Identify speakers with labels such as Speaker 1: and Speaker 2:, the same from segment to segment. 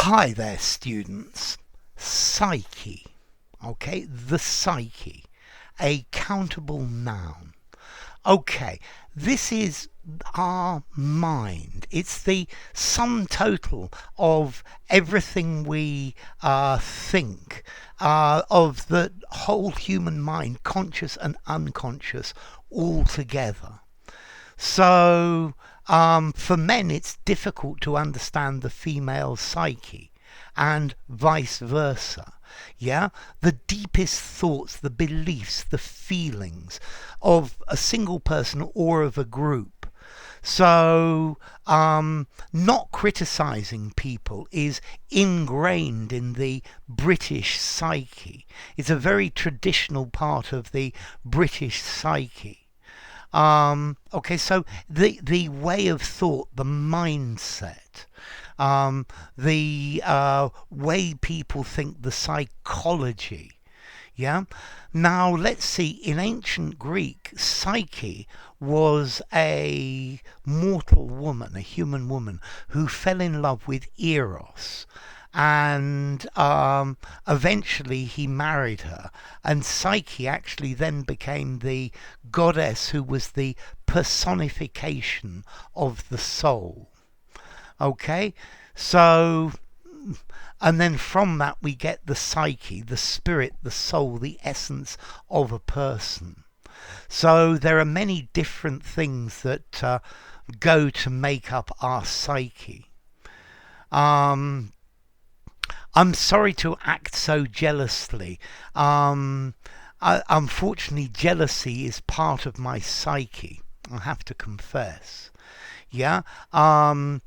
Speaker 1: Hi there, students. Psyche. Okay, the psyche. A countable noun. Okay, this is our mind. It's the sum total of everything we think, of the whole human mind, conscious and unconscious, all together. So, for men, it's difficult to understand the female psyche and vice versa. Yeah, the deepest thoughts, the beliefs, the feelings of a single person or of a group. So, not criticizing people is ingrained in the British psyche. It's a very traditional part of the British psyche. Okay, so the way of thought, the mindset, the way people think, the psychology. Yeah. Now let's see. In ancient Greek, Psyche was a mortal woman, a human woman who fell in love with Eros, and eventually he married her, and Psyche actually then became the goddess who was the personification of the soul. Okay, so, and then from that we get the psyche, the spirit, the soul, the essence of a person. So there are many different things that go to make up our psyche. I'm sorry to act so jealously. Unfortunately, jealousy is part of my psyche. I have to confess. Yeah. I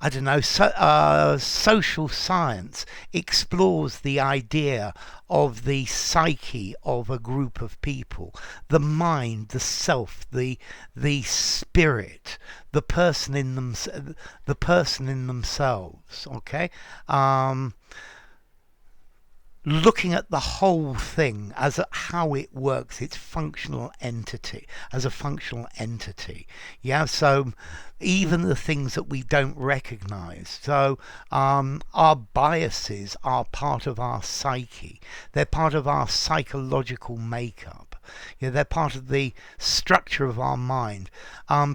Speaker 1: don't know. Social science explores the idea of the psyche of a group of people, the mind, the self, the spirit, the person in themselves. Okay. Looking at the whole thing as how it works, its functional entity, as a functional entity. Yeah, so even the things that we don't recognize. So our biases are part of our psyche. They're part of our psychological makeup. Yeah, they're part of the structure of our mind,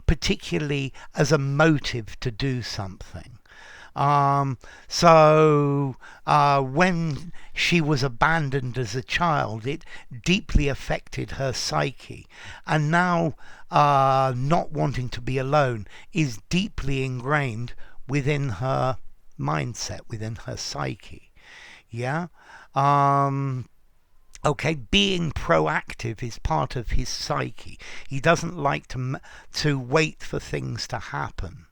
Speaker 1: particularly as a motive to do something. When she was abandoned as a child, it deeply affected her psyche. And now, not wanting to be alone is deeply ingrained within her mindset, within her psyche. Yeah? Okay, being proactive is part of his psyche. He doesn't like to wait for things to happen.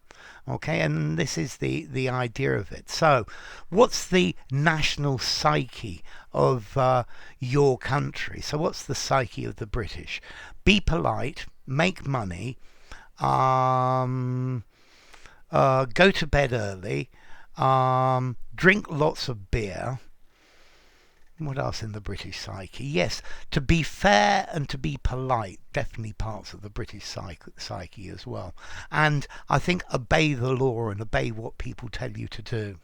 Speaker 1: Okay, and this is the idea of it. So, what's the national psyche of your country? So, what's the psyche of the British? Be polite, make money, go to bed early, drink lots of beer. What else in the British psyche? Yes, to be fair and to be polite, definitely parts of the British psyche as well. And I think obey the law and obey what people tell you to do.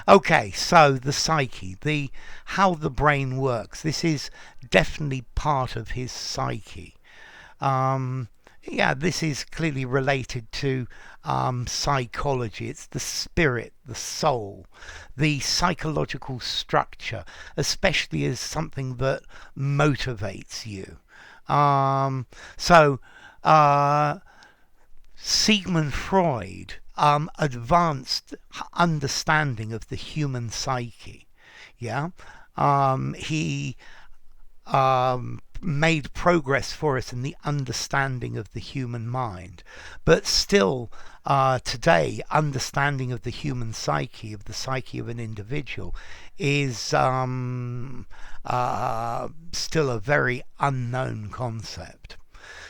Speaker 1: Okay, so the psyche, how the brain works. This is definitely part of his psyche. Yeah, this is clearly related to psychology. It's the spirit, the soul, the psychological structure, especially as something that motivates you. Sigmund Freud advanced understanding of the human psyche. Yeah, he made progress for us in the understanding of the human mind, but still today understanding of the human psyche, of the psyche of an individual, is still a very unknown concept.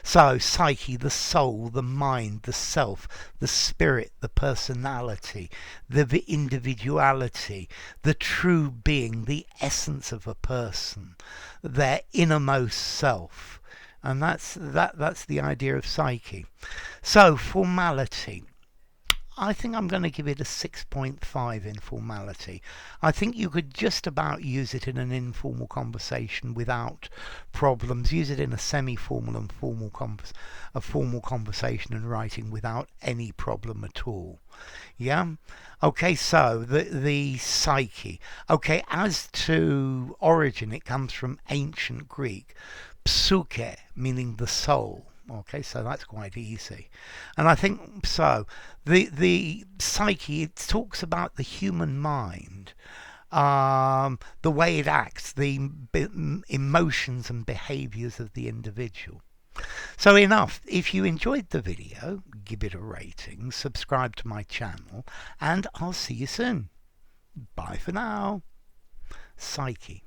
Speaker 1: So psyche, the soul, the mind, the self, the spirit, the personality, the individuality, the true being, the essence of a person, their innermost self. And that's the idea of psyche. So formality. I think I'm going to give it a 6.5 in formality. I think you could just about use it in an informal conversation without problems. Use it in a semi-formal and formal conversation and writing without any problem at all. Yeah. Okay, so the psyche. Okay, as to origin, it comes from ancient Greek, psyche, meaning the soul. Okay, so that's quite easy. And I think so. The psyche, it talks about the human mind, the way it acts, the emotions and behaviors of the individual. So enough. If you enjoyed the video, give it a rating, subscribe to my channel, and I'll see you soon. Bye for now. Psyche.